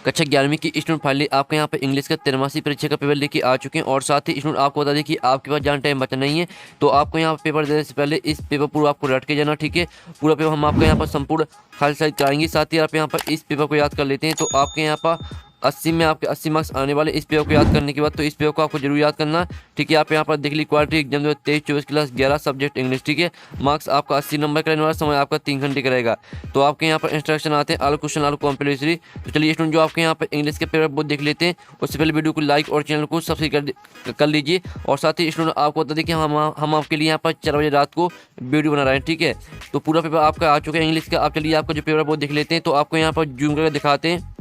कक्षा 11वीं की स्टूडेंट फाइनली आपके यहाँ पर इंग्लिश का 13वीं परीक्षा का पेपर लेके आ चुके हैं। और साथ ही स्टूडेंट आपको बता दें कि आपके पास ज़्यादा टाइम बचा नहीं है, तो आपको यहाँ पर पेपर देने से पहले इस पेपर पूरा आपको रट के जाना, ठीक है। पूरा पेपर हम आपको यहाँ पर संपूर्ण खाली साइज कराएंगे। साथ ही आप यहाँ पर इस पेपर को याद कर लेते हैं तो आपके यहाँ पर 80 में आपके 80 मार्क्स आने वाले इस पेपर को याद करने के बाद। तो इस पेपर को आपको जरूर याद करना, ठीक है। आप यहाँ पर देख ली quarterly exam 23-24 class 11 subject English, ठीक है। मार्क्स आपका 80 नंबर का रहने वाला, समय आपका 3 घंटे का रहेगा। तो आपके यहाँ पर इंस्ट्रक्शन आते हैं ऑल क्वेश्चन ऑल कॉम्पल्सरी। तो चलिए स्टूडेंट जो आपके यहाँ पर इंग्लिश के पेपर वो देख लेते हैं। उससे पहले वीडियो को लाइक और चैनल को सब्सक्राइब कर लीजिए। और साथ ही स्टूडेंट आपको बता दें कि हम आपके लिए यहाँ पर 4 बजे रात को वीडियो बना रहे हैं, ठीक है। तो पूरा पेपर आपका आ चुका है इंग्लिश का। आप चलिए आपका जो पेपर वो देख लेते हैं। तो आपको यहाँ पर जूम करके दिखाते हैं।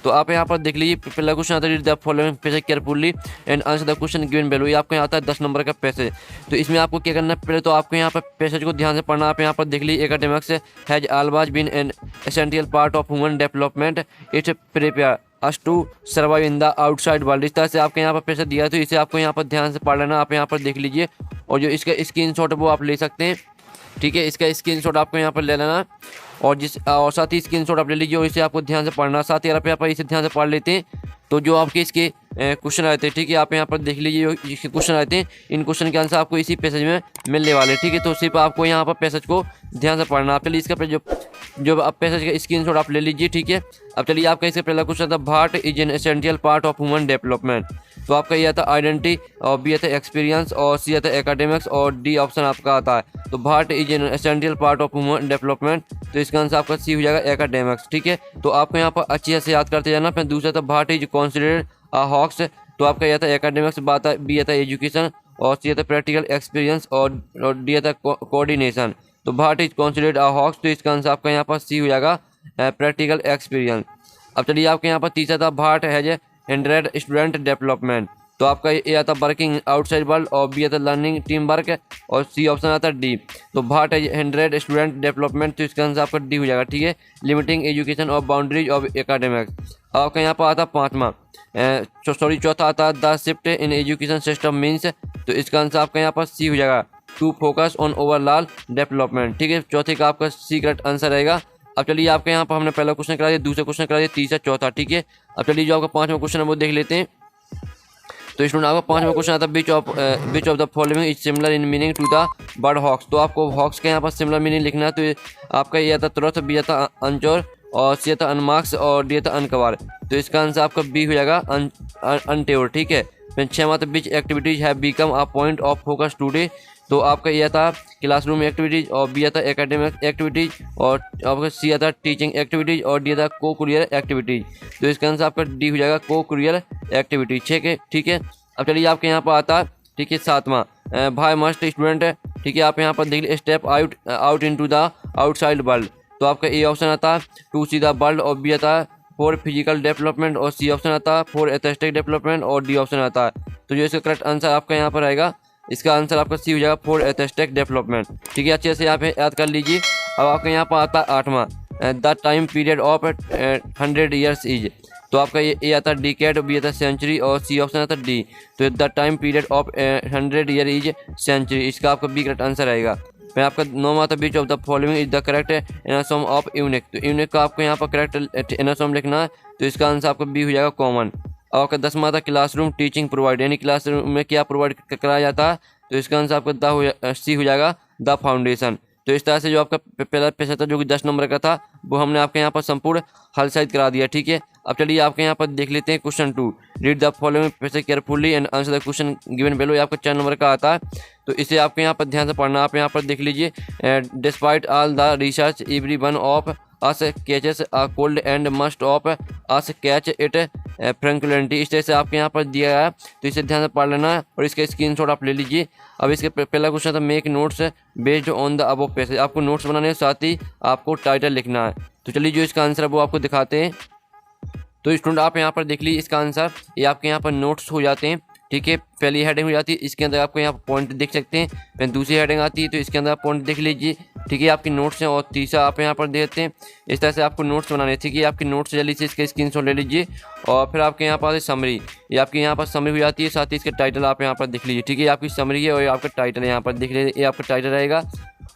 तो आप यहाँ पर देख लीजिए, पहला क्वेश्चन आता है read the following passage carefully and answer the question given below. ये आपको यहाँ आता है 10 नंबर का पैसेज। तो इसमें आपको क्या करना है, पहले तो आपको यहाँ पर पैसेज को ध्यान से पढ़ना। आप यहाँ पर देख लीजिए, academics has always been an essential part of human development, it prepare us to survive in the outside world. इस तरह से आपके यहाँ पर पैसेज दिया है, तो इसे आपको यहाँ पर ध्यान से पढ़ लेना। आप यहाँ पर देख लीजिए, और जो इसका स्क्रीनशॉट है वो आप ले सकते हैं, ठीक है। इसका स्क्रीनशॉट आपको यहाँ पर ले लेना, और साथ ही स्क्रीनशॉट आप ले लीजिए और इसे आपको ध्यान से पढ़ना। साथ ही अगर आप यहाँ पर इसे ध्यान से पढ़ लेते हैं तो जो आपके इसके क्वेश्चन आते हैं, ठीक है। आप यहाँ पर देख लीजिए, जो क्वेश्चन आते हैं इन क्वेश्चन के आंसर आपको इसी पैसेज में मिलने वाले, ठीक है। तो सिर्फ आपको यहाँ पर पैसेज को ध्यान से पढ़ना। आप चलिए इसका जो आप पैसेज का स्क्रीनशॉट आप ले लीजिए, ठीक है। अब चलिए आपका इसका पहला क्वेश्चन था what is an essential part of human development. तो आपका ये आता आइडेंटिटी, और बी आता एक्सपीरियंस, और सी आता एकेडमिक्स, और डी ऑप्शन आपका आता है। तो what is an essential part of human development, तो इसका आंसर आपका सी हो जाएगा एकेडमिक्स, ठीक है। तो आपको यहाँ पर अच्छे से याद करते जाना। फिर दूसरा था what is considered a hawks. तो आपका यह था एकेडमिक्स, बी आता एजुकेशन, और सी आता प्रैक्टिकल एक्सपीरियंस, और डी आता कोऑर्डिनेशन। तो what is considered a hawks, तो इसका आंसर आपका यहाँ पर सी हो जाएगा प्रैक्टिकल एक्सपीरियंस। अब चलिए आपके यहाँ पर तीसरा था भाट हैज ए हिंड्रेड स्टूडेंट डेवलपमेंट। तो आपका ये आता वर्किंग आउटसाइड वर्ल्ड, और बी आता लर्निंग टीम वर्क, और सी ऑप्शन आता डी। तो भाट हैज हिंड्रेड स्टूडेंट डेवलपमेंट, तो इसका आंसर आपका डी हो जाएगा, ठीक है। Limiting education of boundaries of academics. आपका यहाँ पर आता पाँचवा चौथा आता the shift in education system means. तो इसका आंसर आपका यहाँ पर सी हो जाएगा to focus on overall development, ठीक है। चौथे का आपका सी करेक्ट आंसर रहेगा। अब चलिए आपके यहाँ पर हमने पहला क्वेश्चन करा दिया, दूसरा क्वेश्चन करा दिया, तीसरा चौथा, ठीक है। अब चलिए जो आपका पाँचवा क्वेश्चन है वो देख लेते हैं। तो स्टूडेंट आपका पाँचवा क्वेश्चन आता है which of the following is similar in meaning to the bird hawks. तो आपको हॉक्स के यहाँ पर सिमिलर मीनिंग लिखना है। तो आपका ये आता तुरंत, बी आता अनचोर, और सी आता अनमार्क्स, और डी आता अनकवार। तो इसका आंसर आपका बी हो जाएगा अनटेवर, ठीक है। फिर छः आता which activities have become a point of focus today. तो आपका ये आता क्लासरूम एक्टिविटीज, और बी आता एकेडमिक एक्टिविटीज, और आपका सी आता टीचिंग एक्टिविटीज, और डी आता को कुरियर एक्टिविटीज। तो इसका आंसर आपका डी हो जाएगा को कुरियर एक्टिविटीज, ठीक है। अब चलिए आपके यहाँ पर आता, ठीक है, सातवां भाई मस्ट स्टूडेंट, ठीक है। आप यहाँ पर देख लीजिए step out into the outside world. तो आपका ए ऑप्शन आता टू सी द वर्ल्ड, और बी आता फॉर फिजिकल डेवलपमेंट, और सी ऑप्शन आता फॉर एस्थेटिक डेवलपमेंट, और डी ऑप्शन आता है। तो जो इसका करेक्ट आंसर आपका यहाँ पर आएगा, इसका आंसर आपका सी हो जाएगा फॉर एस्थेटिक डेवलपमेंट, ठीक है। अच्छे से यहाँ पे याद कर लीजिए। अब आपके यहाँ पर आता आठवां the time period of 100 years is. तो आपका ये आता डिकेड, बी आता सेंचुरी, और सी ऑप्शन आता डी। तो the time period of 100 year is century, इसका आपका बी करेक्ट आंसर आएगा। फिर आपका नौवां आता which of the following is the correct antonym of unique. तो यूनिक का आपको यहाँ पर करेक्ट एनासोम लिखना है। तो इसका आंसर आपका बी हो जाएगा कॉमन। और आपका 10वां था क्लासरूम टीचिंग प्रोवाइड, यानी क्लासरूम में क्या प्रोवाइड कराया जाता है। तो इसका आंसर आपका सी हो जाएगा द फाउंडेशन। तो इस तरह से जो आपका पहला पैसा था जो कि 10 नंबर का था वो हमने आपके यहाँ पर संपूर्ण हल साइज करा दिया, ठीक है। अब चलिए आपके यहाँ पर देख लेते हैं question 2 read the following passage carefully and answer the question given below. ये आपका 4 नंबर का आता है। तो इसे आपके यहाँ पर ध्यान से पढ़ना। आप यहाँ पर देख लीजिए despite all the research every one of us catches a cold and must of us catch it frequently. इस तरह से आपके यहाँ पर दिया है, तो इसे ध्यान से पढ़ लेना है और इसका स्क्रीनशॉट आप ले लीजिए। अब इसके पहला क्वेश्चन था make notes based on the above passage. आपको नोट्स बनाने के साथ ही आपको टाइटल लिखना है। तो चलिए जो इसका आंसर है वो आपको दिखाते हैं। तो स्टूडेंट आप यहाँ पर देख लीजिए इसका आंसर, ये आपके यहाँ पर नोट्स हो जाते हैं, ठीक है। पहली हेडिंग हो जाती है, इसके अंदर आपको यहाँ पॉइंट देख सकते हैं। फिर दूसरी हेडिंग आती है तो इसके अंदर आप पॉइंट देख लीजिए, ठीक है। आपकी नोट्स हैं और तीसरा आप यहाँ पर देते हैं। इस तरह से आपको नोट्स बनाने, ठीक है। आपकी नोट्स जल्दी से इसके स्क्रीनशॉट ले लीजिए और फिर आपके यहाँ पर समरी, ये आपके यहाँ पर समरी हो जाती है। साथ ही इसके टाइटल आप यहाँ पर देख लीजिए, ठीक है। आपकी समरी है और आपका टाइटल यहाँ पर देख लीजिए, ये आपका टाइटल रहेगा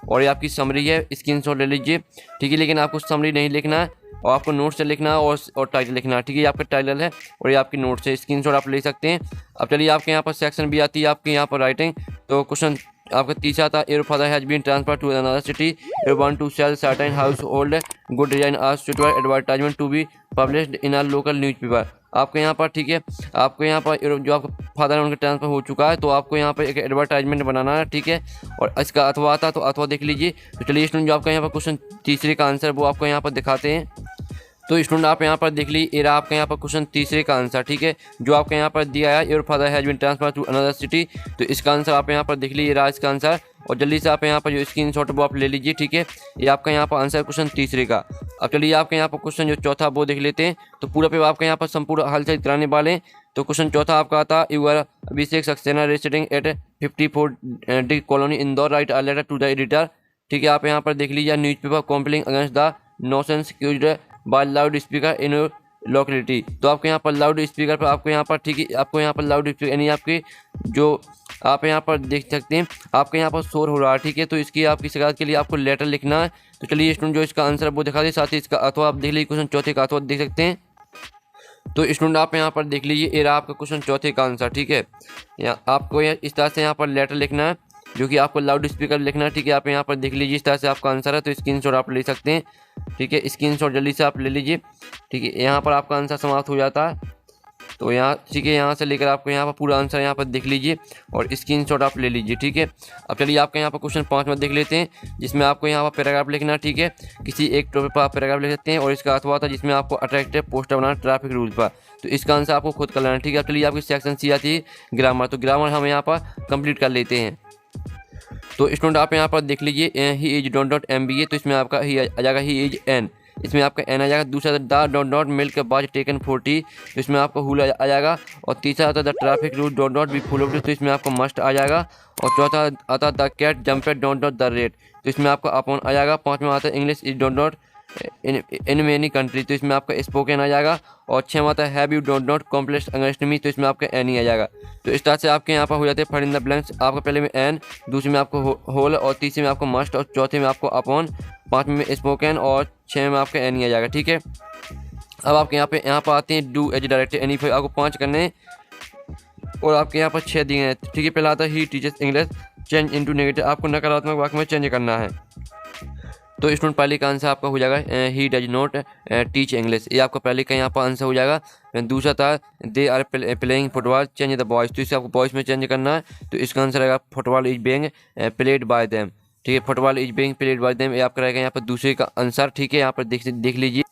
और ये आपकी समरी है, स्क्रीनशॉट ले लीजिए, ठीक है। लेकिन आपको समरी नहीं लिखना है और आपको नोट्स से लिखना है और टाइटल लिखना है, ठीक है। ये आपका टाइटल है और ये आपकी नोट्स है, स्क्रीनशॉट आप ले सकते हैं। अब चलिए आपके यहाँ पर सेक्शन भी आती है आपके यहाँ पर राइटिंग। तो क्वेश्चन आपका तीसरा था, your father has been transfer to another city, you want to sell certain household good design are suitable advertisement to be published in are local newspaper. आपके यहाँ पर, ठीक है, आपको यहाँ पर जो आपका फादर है उनका ट्रांसफर हो चुका है, तो आपको यहाँ पर एक एडवर्टाइजमेंट बनाना है, ठीक है। और इसका अथवा आता तो अथवा देख लीजिए। तो चलिए स्टूडेंट, जो आपका यहाँ पर क्वेश्चन तीसरे का आंसर वो आपको यहाँ पर दिखाते हैं। तो स्टूडेंट आप यहाँ पर देख लीजिए, ये रहा आपका यहाँ पर क्वेश्चन तीसरे का आंसर, ठीक है, जो आपका यहाँ पर दिया है, your father has been transfer to another city. तो इसका आंसर आप यहाँ पर देख लीजिए, रहा इसका आंसर। और जल्दी से आप यहाँ पर जो स्क्रीनशॉट वो आप ले लीजिए, ठीक है। ये आपका यहाँ पर आंसर क्वेश्चन तीसरे का। अब चलिए आपके यहाँ पर क्वेश्चन जो चौथा वो देख लेते हैं। तो पूरा पेपर आपके यहाँ पर संपूर्ण हल से कराने वाले हैं। तो क्वेश्चन चौथा आपका आता, you are Abhishek Saxena residing at 54 D colony Indore, write a letter to the editor. ठीक है, आप यहाँ पर देख लीजिए, newspaper complaining against the nuisance accused by loudspeaker in locality. तो आपके यहाँ पर लाउड स्पीकर पर आपको यहाँ पर, ठीक है, आपको यहाँ पर लाउड स्पीकर यानी आपके जो आप यहाँ पर देख सकते हैं आपके यहाँ पर शोर हो रहा है, ठीक है। तो इसकी आपकी शिकायत के लिए आपको लेटर लिखना है। तो चलिए स्टूडेंट, जो इसका आंसर वो दिखा दे, साथ ही इसका अथवा आप देख लीजिए, क्वेश्चन चौथे का अथवा देख सकते हैं। तो स्टूडेंट आप यहाँ पर देख लीजिए, ये रहा आपका क्वेश्चन चौथे का आंसर, ठीक है। यहाँ आपको इस तरह से यहाँ पर लेटर लिखना है, जो कि आपको लाउड स्पीकर लिखना है, ठीक है। आप यहाँ पर देख लीजिए, इस तरह से आपका आंसर है। तो स्क्रीनशॉट आप ले सकते हैं, ठीक है, स्क्रीनशॉट जल्दी से आप ले लीजिए, ठीक है। यहाँ पर आपका आंसर समाप्त हो जाता है। तो यहाँ, ठीक है, यहाँ से लेकर आपको यहाँ पर पूरा आंसर यहाँ पर देख लीजिए और स्क्रीनशॉट आप ले लीजिए, ठीक है। अब चलिए आपके यहाँ पर क्वेश्चन 5 में देख लेते हैं, जिसमें आपको यहाँ पर पैराग्राफ लिखना है, ठीक है। किसी एक टॉपिक पर आप पैराग्राफ लिख सकते हैं और इसका अथवा था जिसमें आपको अट्रैक्टिव पोस्टर बनाना ट्रैफिक रूल पर। तो इसका आंसर आपको खुद कर लेना है, ठीक है। अब चलिए आपकी सेक्शन सी आती है ग्रामर। तो ग्रामर हम यहाँ पर कंप्लीट कर लेते हैं। तो स्टूडेंट आप यहाँ पर देख लीजिए, ही इज डॉट MBA। तो इसमें आपका ही आ जाएगा, ही इज एन, इसमें आपका एन आ जाएगा। दूसरा द डॉट मिल्क बाज टेकन 40, तो इसमें आपका हुल आ जाएगा। और तीसरा आता है the traffic rule dot be followed, तो इसमें आपको मस्ट आ जाएगा। और चौथा आता है the cat jumped dot the rat, तो इसमें आपका अपॉन आ जाएगा। पाँचवा आता है English is dot in many country, तो इसमें आपका स्पोकन आ जाएगा। और छठवां आता है have U dot complex against me, तो इसमें आपका एन ही आ जाएगा। तो इस तरह से आपके यहाँ पर हो जाते हैं फिल इन द ब्लैंक्स। आपका पहले में एन, दूसरे में आपको होल, और तीसरे में आपको मस्ट, और चौथे में आपको अपॉन, पाँचवें में स्पोकन, और छः में आपका एन ही आ जाएगा, ठीक है। अब आपके यहाँ पर आते हैं डू एज डायरेक्ट एनी, फिर आपको 5 करने हैं और आपके यहाँ पर 6 दिए हैं, ठीक है। पहला आता है he teachers English change into negative, आपको नकारात्मक वाक्य में चेंज करना है। तो स्टूडेंट पहले का आंसर आपका हो जाएगा he does not teach English, ये आपका पहले का यहाँ पर आंसर हो जाएगा। दूसरा था they are playing football change the boys, तो इसे आपको बॉयज़ में चेंज करना है। तो इसका आंसर आएगा football is being played by them, ठीक है। Football is being played by them, ये आपका रहेगा यहाँ पर दूसरे का आंसर, ठीक है। यहाँ पर देख लीजिए।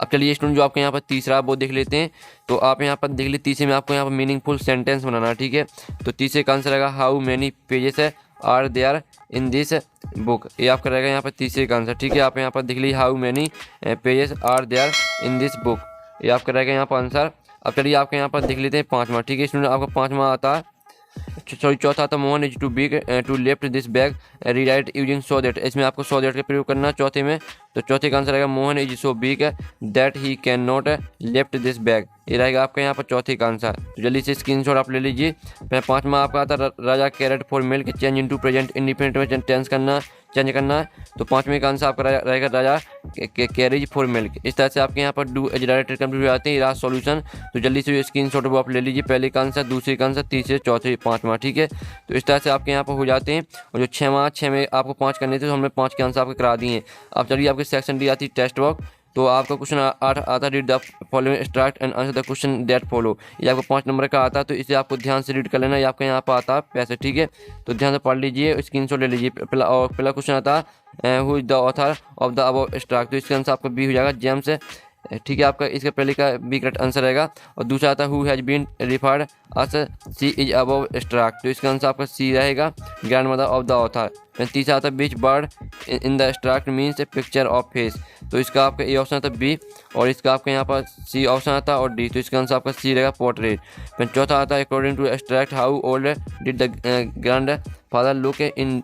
अब चलिए स्टूडेंट, जो आपके यहाँ पर तीसरा वो देख लेते हैं। तो आप यहाँ पर देख लीजिए, तीसरे में आपको यहाँ पर मीनिंगफुल सेंटेंस बनाना है, ठीक है। तो तीसरे का आंसर आएगा हाउ मैनी पेजेस है are there in this book, ये आपका रहेगा यहाँ पर तीसरे का आंसर, ठीक है। आप यहाँ पर देख लीजिए how many pages are there in this book, ये आपका रहेगा यहाँ पर आंसर। अब चलिए आपके यहाँ पर देख लेते हैं 5वां, ठीक है। स्टूडेंट आपका 5वां आता है, सॉरी चौथा आता है Mohan is too big to left this bag rewrite using so that, इसमें आपको सो दैट का प्रयोग करना है चौथे में। तो चौथे का आंसर रहेगा Mohan is so big that he can not left this bag, ये रहेगा आपका यहाँ पर चौथे का आंसर। तो जल्दी से स्क्रीनशॉट आप ले लीजिए। फिर 5वां आपका आता है Raja carried for milk change into present independent में चेंज करना है। तो 5वें का आंसर आपका रहेगा राजा कैरेज फॉर मिल्क। इस तरह से आपके यहाँ पर डू एज डायरेक्टेड कंप्लीट हो जाते हैं, राज सॉल्यूशन। तो जल्दी से स्क्रीनशॉट वो आप ले लीजिए, पहले का आंसर, दूसरे का आंसर, तीसरे, चौथे, 5वां, ठीक है। तो इस तरह से आपके यहाँ पर हो जाते हैं। और जो 6 में आपको 5 करने थे, तो हमने 5 के आंसर आपको करा दिए हैं। अब चलिए आपके सेक्शन डी आती है टेस्ट वर्क। तो आपका क्वेश्चन 8 आता है read the following extract and answer the question that follow, ये आपको 5 नंबर का आता है। तो इसे आपको ध्यान से रीड कर लेना, ये आपका यहाँ पर आता है पैसे, ठीक है। तो ध्यान से पढ़ लीजिए, स्क्रीनशॉट ले लीजिए। पहला क्वेश्चन आता है who is the author of the above extract, तो इसका आंसर आपका बी हो जाएगा जेम्स, ठीक है। आपका इसका पहले का बी करेक्ट आंसर रहेगा। और दूसरा आता है who has been referred as she is above extract, तो इसका आंसर आपका सी रहेगा, grandmother of the author. तीसरा आता है which word in the extract means picture of face, तो इसका आपका ए ऑप्शन आता है बी, और इसका आपका यहाँ पर सी ऑप्शन आता है, और डी, तो इसका आंसर आपका सी रहेगा पोर्ट्रेट। फिर चौथा आता है according to extract how old did the grandfather look in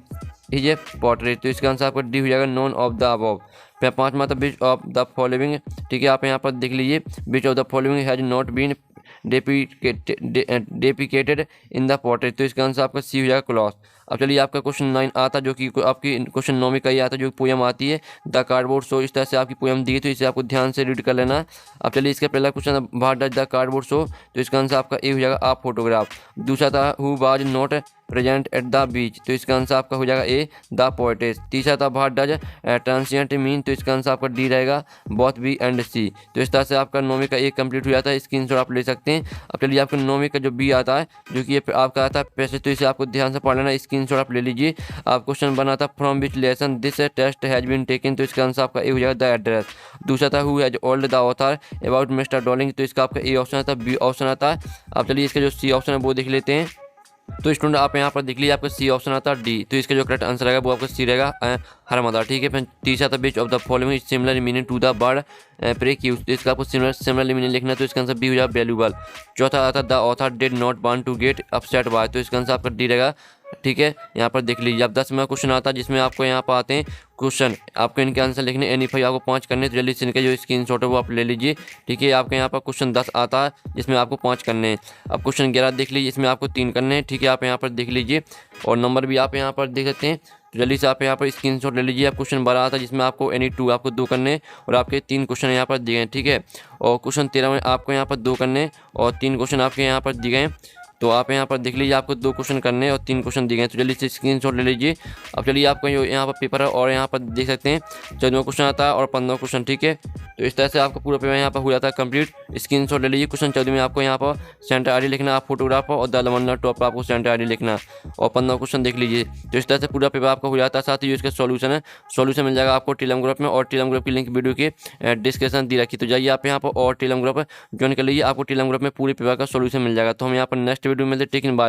his portrait, तो इसका आंसर आपका डी हो जाएगा नॉन ऑफ द अबव। फिर 5वां था बीच ऑफ द फॉलोइंग, ठीक है। आप यहाँ पर देख लीजिए, which of the following has not been depicted in the portrait, तो इसका आंसर आपका सी हो जाएगा क्लॉथ। अब चलिए आपका क्वेश्चन 9 आता जो कि आपकी क्वेश्चन 9 में का ही आता जो पोयम आती है द कार्डबोर्ड शो। इस तरह से आपकी पोयम दी है, तो इसे आपको ध्यान से रीड कर लेना है। अब चलिए इसका पहला question what does the cardboard show, तो इसका आंसर आपका ए हो जाएगा आ फोटोग्राफ। दूसरा था who was not present at the beach, तो इसका आंसर आपका हो जाएगा ए द पोएटेस। तीसरा था व्हाट डज ट्रांसिएंट मीन, तो इसका आंसर आपका डी रहेगा बोथ बी एंड सी। तो इस तरह से आपका 9वीं का ए कंप्लीट हो जाता है, स्क्रीनशॉट आप ले सकते हैं। अब चलिए आपका 9वीं का जो बी आता है जो कि ये आपका आता है पैसेज, तो इसे आपको ध्यान से पढ़ लेना, स्क्रीनशॉट आप ले लीजिए। आप क्वेश्चन बना था from which lesson this test has been taken, तो इसका आंसर आपका ए हो जाएगा द एड्रेस। दूसरा था who has told the author about mister Dorling, तो इसका आपका ए ऑप्शन आता है, बी ऑप्शन आता है। अब चलिए इसका जो सी ऑप्शन है वो देख लेते हैं। तो स्टूडेंट आप यहाँ पर देख लीजिए आपका सी ऑप्शन आता है डी, तो इसका जो करेक्ट आंसर रहेगा वो आपका सी रहेगा हरमदा। ठीक है, फिर तीसरा था which of the following similar meaning to the word प्रेक्यूज, तो इसका आपको सिमिलर मीनिंग लिखना है, तो इसका आंसर बी हो जाएगा वैल्यूबल। चौथा आता the author did not want to get upset by, तो इसका आंसर आपका डी रहेगा। ठीक है, यहाँ पर देख लीजिए। अब 10वां क्वेश्चन आता है जिसमें आपको यहाँ पर आते हैं क्वेश्चन, आपको इनके आंसर लिखने एनी फाइव आपको 5 करने, तो जल्दी से इनके जो स्क्रीनशॉट है वो आप ले लीजिए। ठीक है, आपके यहाँ पर क्वेश्चन 10 आता है जिसमें आपको 5 करने हैं। अब क्वेश्चन 11 देख लीजिए, इसमें आपको 3 करने हैं। ठीक है, आप यहाँ पर देख लीजिए और नंबर भी आप यहाँ पर देख सकते हैं, तो जल्दी से आप यहाँ पर स्क्रीनशॉट ले लीजिए। आप क्वेश्चन 12 आता है जिसमें आपको एनी 2 आपको 2 करने हैं और आपके 3 क्वेश्चन यहाँ पर दिए हैं। ठीक है, और क्वेश्चन 13 में आपको यहाँ पर 2 करने हैं और 3 क्वेश्चन आपके यहाँ पर दिए गए हैं। तो आप यहाँ पर देख लीजिए आपको 2 क्वेश्चन करने हैं और 3 क्वेश्चन दिए गए हैं, तो जल्दी से स्क्रीनशॉट ले लीजिए। अब चलिए आपका जो यहाँ पर पेपर है और यहाँ पर देख सकते हैं 14वां क्वेश्चन आता है और 15वां क्वेश्चन। ठीक है, तो इस तरह से आपका पूरा पेपर यहाँ पर हो जाता है कंप्लीट। स्क्रीनशॉट ले लीजिए। क्वेश्चन 14 में आपको यहाँ पर सेंटर आईडी लिखना, आप फोटोग्राफर और द लवंडर टॉप पर आपको सेंटर आईडी लिखना और 15वां क्वेश्चन देख लीजिए। तो इस तरह से पूरा पेपर आपका हो जाता है। साथ ही जो इसका सॉल्यूशन है, सॉल्यूशन मिल जाएगा आपको टेलीग्राम ग्रुप में, और टेलीग्राम ग्रुप की लिंक वीडियो के डिस्क्रिप्शन दी रखी, तो जाइए आप यहाँ पर और टेलीग्राम ग्रुप ज्वाइन कर लीजिए। आपको टेलीग्राम ग्रुप में पूरे पेपर का सॉल्यूशन मिल जाएगा। तो हम यहाँ पर नेक्स्ट वीडियो में मिलते हैं। Take in bye.